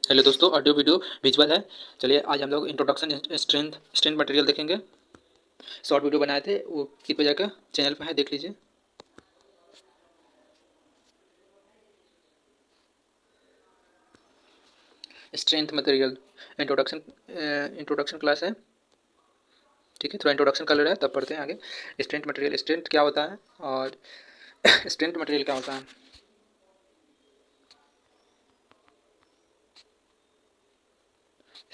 Hello दोस्तों, audio video visual है। चलिए आज हम लोग इंट्रोडक्शन स्ट्रेंथ मटेरियल देखेंगे। शॉर्ट वीडियो बनाए थे, वो कृपया जाकर चैनल पर है, देख लीजिए। स्ट्रेंथ मटेरियल इंट्रोडक्शन क्लास है। ठीक है, थोड़ा इंट्रोडक्शन कर ले रहा है, तब पढ़ते हैं आगे। स्ट्रेंथ मटेरियल, स्ट्रेंथ क्या होता है और स्ट्रेंथ मटेरियल क्या होता है।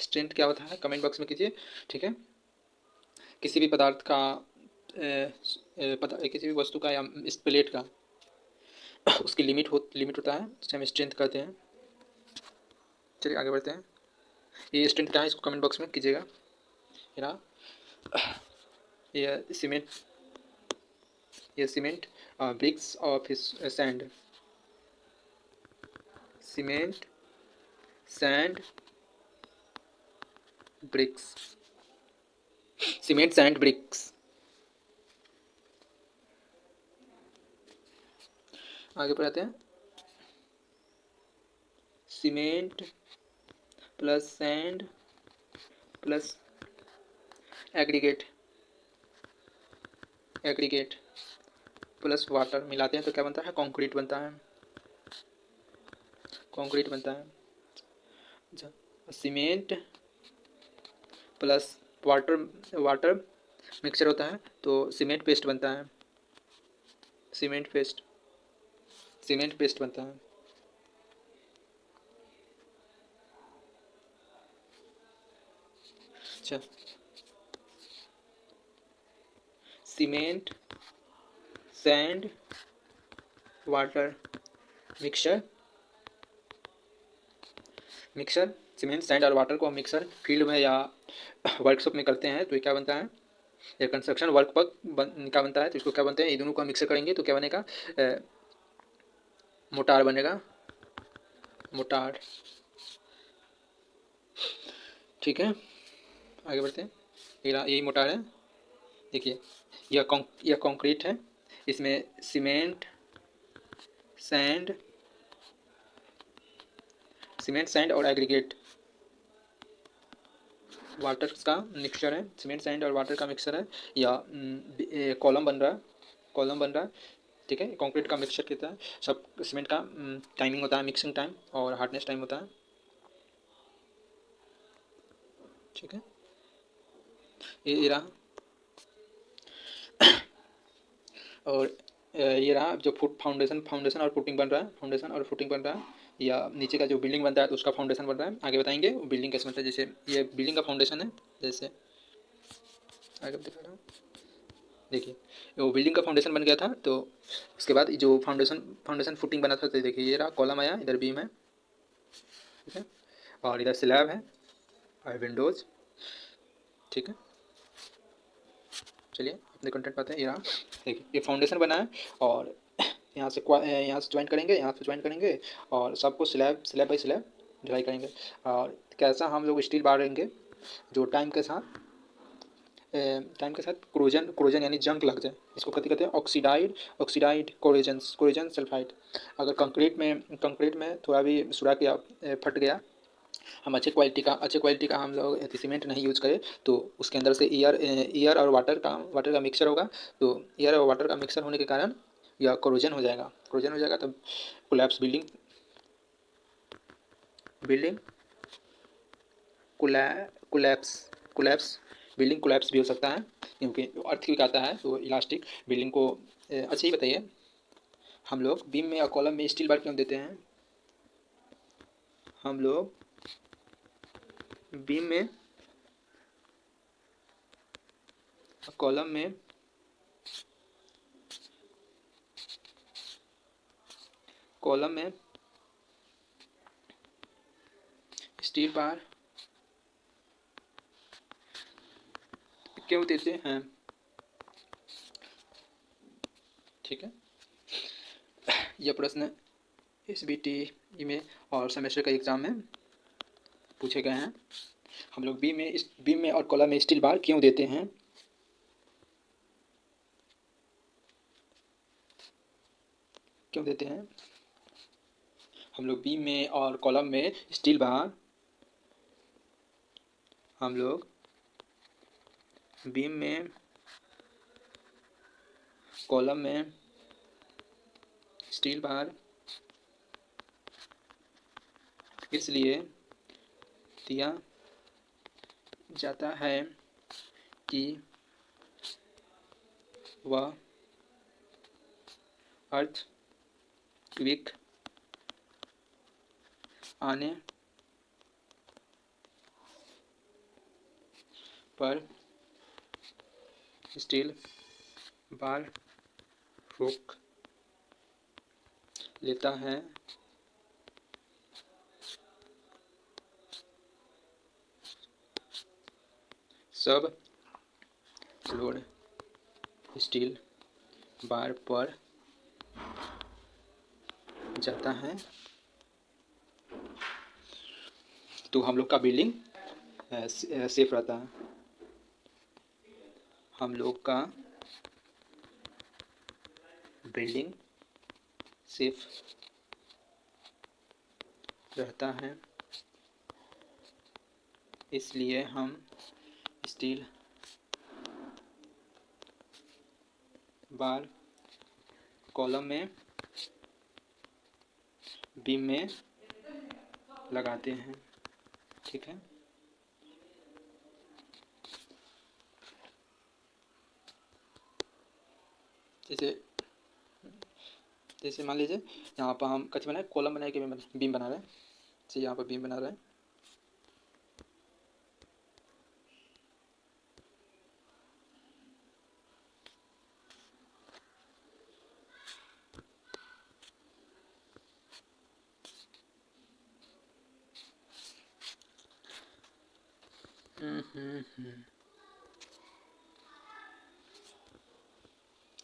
स्ट्रेंथ क्या होता है कमेंट बॉक्स में कीजिए। ठीक है, किसी भी पदार्थ का किसी भी वस्तु का या इस प्लेट का उसकी लिमिट होता है, जिसे हम स्ट्रेंथ कहते हैं। चलिए आगे बढ़ते हैं। ये स्ट्रेंथ क्या है इसको कमेंट बॉक्स में कीजिएगा। ये रहा, ये सीमेंट ये cement bricks of sand, cement sand bricks, cement sand bricks. आगे बढ़ाते हैं। Cement plus sand plus aggregate, aggregate plus water मिलाते हैं तो क्या बनता है, कंक्रीट बनता है, कंक्रीट बनता है। अच्छा, cement plus water, water mixture होता है तो सीमेंट पेस्ट बनता है, सीमेंट पेस्ट, सीमेंट पेस्ट बनता है। अच्छा, cement sand water mixture, mixer cement sand और वाटर को हम मिक्सर फील्ड में या वर्कशॉप में करते हैं तो ये क्या बनता है, या कंस्ट्रक्शन वर्क पर क्या बनता है तो इसको क्या बनते हैं, ये दोनों को हम मिक्सर करेंगे तो क्या बनेगा, मोटार बनेगा, मोटार। ठीक है, आगे बढ़ते हैं। यही मोटार है। देखिए, यह कंक्रीट है, इसमें सीमेंट सैंड, सीमेंट सैंड और एग्रीगेट वाटर का मिक्सचर है, सीमेंट सैंड और वाटर का मिक्सचर है, या कॉलम बन रहा है, कॉलम बन रहा है। ठीक है, कंक्रीट का मिक्सचर कितना है, सब सीमेंट का टाइमिंग होता है, मिक्सिंग टाइम और हार्डनेस टाइम होता है। ठीक है, ये रहा, और ये रहा जो फाउंडेशन, फाउंडेशन और फुटिंग बन रहा है, फाउंडेशन और फुटिंग बन रहा है, या नीचे का जो बिल्डिंग बनता है तो उसका फाउंडेशन बन रहा है। आगे बताएंगे बिल्डिंग कैसे बनता है। जैसे ये बिल्डिंग का फाउंडेशन है, जैसे आगे दिखा रहा हूँ। देखिए, वो बिल्डिंग का फाउंडेशन बन गया था तो उसके बाद जो फाउंडेशन फुटिंग बना था तो देखिए ये रहा, कॉलम आया, इधर बीम है। ठीक है, और इधर स्लैब है और विंडोज़। ठीक है, चलिए अपने कंटेंट पाते हैं। ये रहा, देखिए ये फाउंडेशन बना है और यहाँ से ज्वाइन करेंगे, यहाँ से ज्वाइन करेंगे और सबको स्लैब स्लैब बाई स्लैब ढलाई करेंगे। और कैसा हम लोग स्टील बांधेंगे जो टाइम के साथ क्रोजन, क्रोजन यानी जंग लग जाए, इसको कथी कहते हैं, ऑक्सीडाइड कोरोजन सल्फाइड। अगर कंक्रीट में थोड़ा भी सुराख या फट गया, हम अच्छे क्वालिटी का हम लोग सीमेंट नहीं यूज करें तो उसके अंदर से एयर और वाटर का मिक्सचर होगा, तो एयर और वाटर का मिक्सचर होने के कारण यह कोरोजन हो जाएगा, कोरोजन हो जाएगा तब collapse, building collapse, collapse building collapse भी हो सकता है, क्योंकि अर्थक्वेक आता है तो इलास्टिक बिल्डिंग को। अच्छा ये बताइए, हम लोग बीम में या कॉलम में स्टील बार क्यों देते हैं, हम लोग बीम में कॉलम में कॉलम में स्टील बार क्यों देते हैं। ठीक है, यह प्रश्न SBT में और सेमेस्टर का एग्ज़ाम में पूछे गए हैं। हम लोग बीम में और कॉलम में स्टील बार क्यों देते हैं, क्यों देते हैं। हम लोग बीम में और कॉलम में स्टील बार, हम लोग बीम में कॉलम में स्टील बार इसलिए दिया जाता है कि वह अर्थक्वेक आने पर स्टील बार रोक लेता है। सब लोड स्टील बार पर जाता है तो हम लोग का बिल्डिंग सेफ रहता है। हम लोग का बिल्डिंग सेफ रहता है, इसलिए हम स्टील बार कॉलम में बीम में लगाते हैं। ठीक है। जैसे जैसे मान लीजिए यहाँ पर हम कच्चे बनाए, कॉलम बनाए कि बीम बना रहे हैं। जैसे यहाँ पर बीम बना रहे हैं,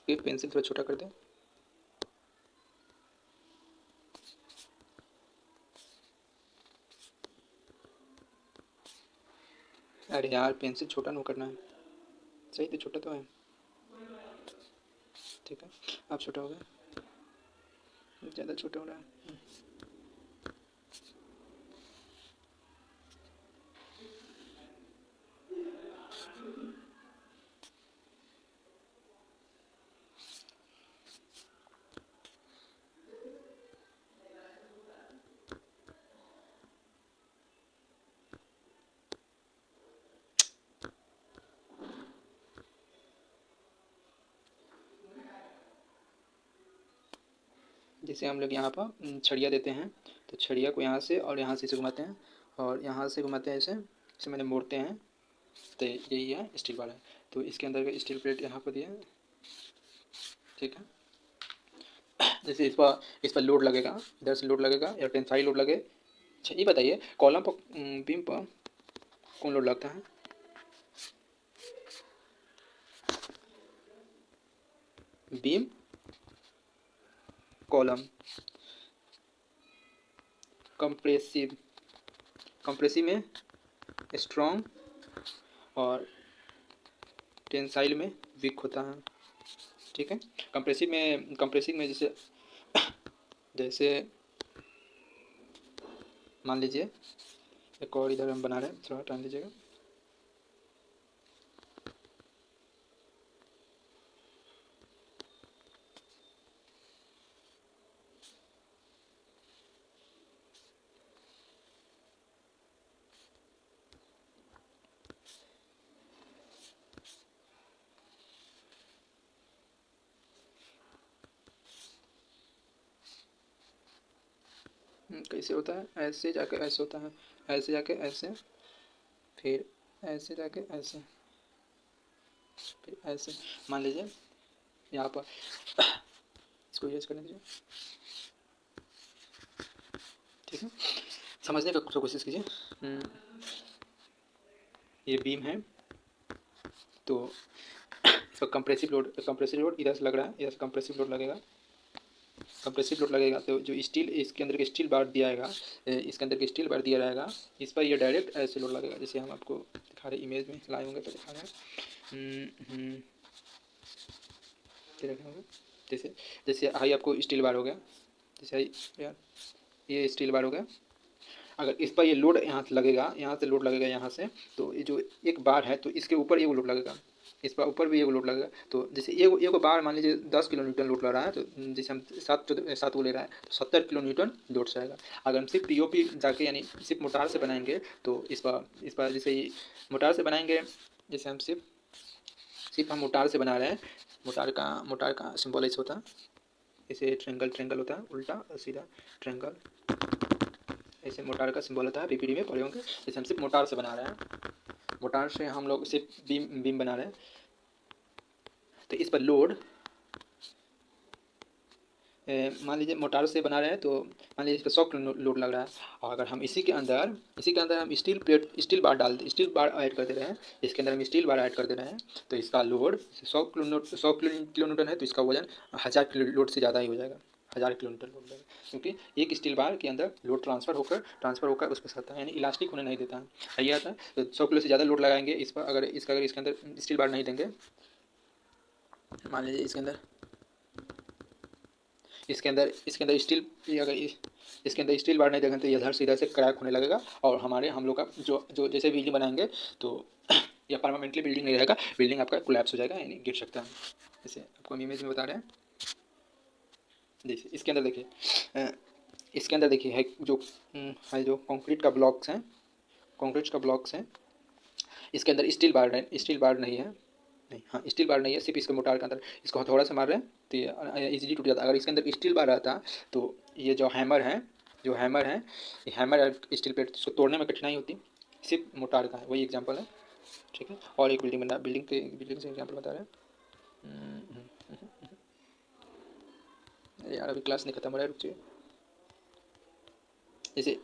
ये पेंसिल थोड़ा छोटा कर दें। अरे यार पेंसिल छोटा नहीं करना है, सही तो छोटा तो है। ठीक है, अब छोटा हो गया, ज़्यादा छोटा हो रहा है। जैसे हम लोग यहाँ पर छड़िया देते हैं, तो छड़िया को यहाँ से और यहाँ से इसे घुमाते हैं और यहाँ से घुमाते हैं, इसे मैंने मोड़ते हैं, तो यही है स्टील बार है। तो इसके अंदर का स्टील प्लेट यहाँ पर दिया है। ठीक है। जैसे इस पर लोड लगेगा, इधर से लोड लगेगा या टेंसाइल लोड लगे। अच्छा ये बताइए कॉलम पर बीम पर कौन लोड लगता है? बीम कॉलम कंप्रेसिव में स्ट्रॉन्ग और टेंसाइल में वीक होता है। ठीक है। कंप्रेसिव में जैसे जैसे मान लीजिए एक और इधर हम बना रहे हैं, थोड़ा टाइम लीजिएगा। कैसे होता है? ऐसे जाके ऐसे होता है, ऐसे जाके ऐसे, फिर ऐसे जाके ऐसे, फिर ऐसे। मान लीजिए यहाँ पर इसको यूज करने दीजिए। ठीक है, समझने का कोशिश कीजिए। ये बीम है, तो इसका कंप्रेसिव लोड इधर से लग रहा है, इधर से कंप्रेसिव लोड लगेगा। कंप्रेसिव लोड लगेगा तो जो स्टील इसके अंदर के स्टील बार दिया रहेगा, इसके अंदर के स्टील बार दिया रहेगा, इस पर ये डायरेक्ट ऐसे लोड लगेगा। जैसे हम आपको दिखा रहे इमेज में लाए होंगे तो दिखा रहे हैं। क्या रखे होंगे? जैसे जैसे हाई आपको स्टील बार हो गया, जैसे हाई यार ये स्टील बार हो गया। अगर इस पर ये लोड यहाँ से लगेगा, यहाँ से लोड लगेगा यहाँ से, तो ये जो एक बार है तो इसके ऊपर ये लोड लगेगा, इस पर ऊपर भी ये लोड लगेगा। तो जैसे एक बार मान लीजिए 10 किलो न्यूटन लोड लग रहा है, तो जैसे हम सात को ले रहा है तो 70 किलो न्यूटन लोड से आएगा। अगर हम सिर्फ पीओपी जाके यानी सिर्फ मोटार से बनाएंगे तो इस पर जैसे ही मोटार से बनाएंगे, जैसे हम सिर्फ हम मोटार से बना रहे हैं, मोटार का सिंबल ऐसे होता है, इसे ट्रेंगल होता है, उल्टा और सीधा ट्रेंगल, ऐसे मोटार का सिंबल होता है, पीपीटी में पढ़े होंगे। जैसे हम सिर्फ मोटार से बना रहे हैं, मोटार से हम लोग सिर्फ बीम बना रहे हैं, तो इस पर लोड मान लीजिए मोटार से बना रहे हैं तो मान लीजिए इस पर 100 किलो लोड लग रहा है, और अगर हम इसी के अंदर हम स्टील बार ऐड कर दे रहे हैं, इसके अंदर हम स्टील बार ऐड कर दे रहे हैं, तो इसका लोड 100 किलो न्यूटन है, तो इसका वजन 1000 किलो लोड से ज़्यादा ही हो जाएगा, 1000 किलोमीटर लोड लगेगा, क्योंकि एक स्टील बार के अंदर लोड ट्रांसफ़र होकर उस पर सकता है, यानी इलास्टिक होने नहीं देता है। ये आता है तो 100 किलो से ज़्यादा लोड लगाएंगे इस पर, अगर इसके अंदर स्टील बार नहीं देंगे, मान लीजिए इसके अंदर स्टील बार नहीं देखें तो ये इधर से इधर से क्रैक होने लगेगा, और हम लोग का जो जैसे बिल्डिंग बनाएंगे तो यह परमानेंटली बिल्डिंग नहीं रहेगा, बिल्डिंग आपका कोलैप्स हो जाएगा, यानी गिर सकता है। जैसे आपको हम इमेज में बता रहे हैं, जैसे इसके अंदर देखिए है जो कंक्रीट का ब्लॉक्स हैं, इसके अंदर स्टील बार नहीं है, हाँ स्टील बार नहीं है, सिर्फ इसके मोटार के अंदर इसको हथौड़ा से मार रहे हैं तो ये इजीली टूट जाता है। अगर इसके अंदर स्टील बार रहता तो ये जो हैमर है ये हैमर स्टील प्लेट इसको तोड़ने में कठिनाई होती, सिर्फ मोटार का है, वही एग्जांपल है। ठीक है, और एक बिल्डिंग से एग्जांपल बता रहे हैं। यार अभी क्लास नहीं खत्म हो रहा है, रुक जाइए। जैसे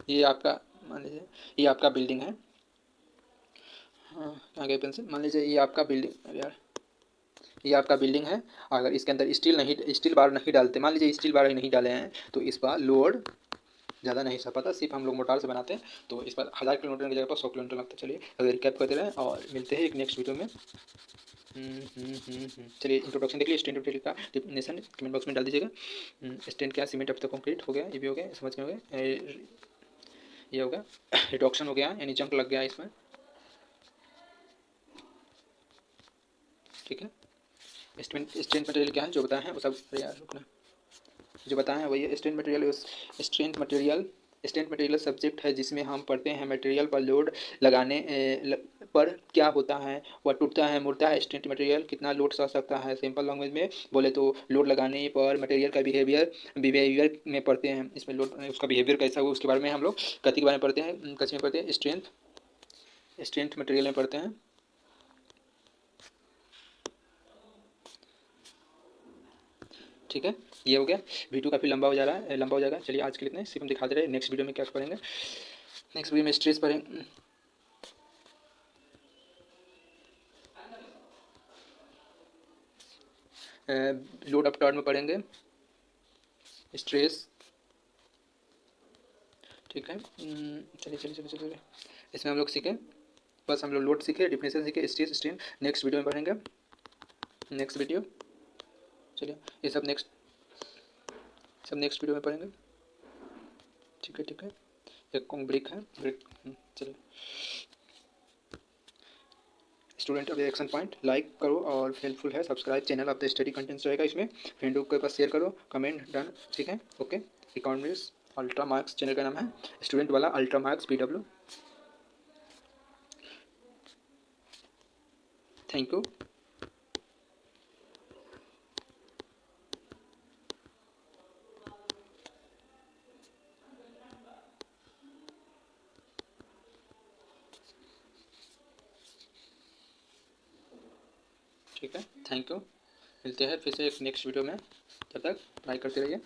ये आपका मान लीजिए ये आपका बिल्डिंग है, हाँ कहाँ गए पेंसिल, मान लीजिए ये आपका बिल्डिंग, अरे यार ये आपका बिल्डिंग है, अगर इसके अंदर स्टील बार नहीं डालते, मान लीजिए स्टील बार नहीं डाले हैं, तो इस पर लोड ज़्यादा नहीं सह पाता, सिर्फ हम लोग मोटार से बनाते हैं, तो इस पर 1000 किलोमीटर की जगह पर 100 किलोमीटर लगता है। चलिए अगर रिकैप कर दे रहे हैं और मिलते हैं एक नेक्स्ट वीडियो में। चलिए इंट्रोडक्शन देख लीजिए, स्टैंड मटेरियल का डिफिनेशन कमेंट बॉक्स में डाल दीजिएगा। स्टैंड क्या, सीमेंट ऑफ द कंक्रीट हो गया, ये भी हो गया, समझ में हो गया, ये हो गया, रिडक्शन हो गया यानी जंक लग गया इसमें। ठीक है, स्ट्रेंथ मटेरियल क्या है जो बताए हैं वो सब, यार रुकना, जो बताए हैं वही स्ट्रेंथ मटेरियल सब्जेक्ट है जिसमें हम पढ़ते हैं मटेरियल पर लोड लगाने पर क्या होता है, वह टूटता है मुड़ता है, स्ट्रेंथ मटेरियल कितना लोड सह सकता है। सिंपल लैंग्वेज में बोले तो लोड लगाने पर मटेरियल का बिहेवियर में पढ़ते हैं, इसमें लोड उसका बिहेवियर कैसा हुआ उसके बारे में हम लोग गति के बारे में पढ़ते हैं, कच्चे में पढ़ते हैं, स्ट्रेंथ मटेरियल में पढ़ते हैं। ठीक है, ये हो गया, वीडियो काफ़ी लंबा हो जाएगा। चलिए आज के लिए इतने, सिर्फ हम दिखाते रहे, नेक्स्ट वीडियो में क्या पढ़ेंगे, नेक्स्ट वीडियो में स्ट्रेस पढ़ेंगे, लोड अप टर्न में पढ़ेंगे, स्ट्रेस। ठीक है, चलिए इसमें हम लोग सीखें, बस हम लोग लोड सीखे, डिफिनेशन सीखे, स्ट्रेस स्ट्रेन नेक्स्ट वीडियो में पढ़ेंगे, नेक्स्ट वीडियो। चलिए ये सब नेक्स्ट वीडियो में पढ़ेंगे। ठीक है, एक ब्रेक है, चलिए। Student of the action point like करो और हेल्पफुल है, subscribe channel of the study contents रहेगा इसमें, फ्रेंडों के पास शेयर करो, कमेंट डन। ठीक है, okay. Economics ultra marks channel का नाम है, स्टूडेंट वाला ultra marks PW। Thank you. ठीक है, थैंक यू, मिलते हैं फिर से एक नेक्स्ट वीडियो में, तब तक पढ़ाई करते रहिए।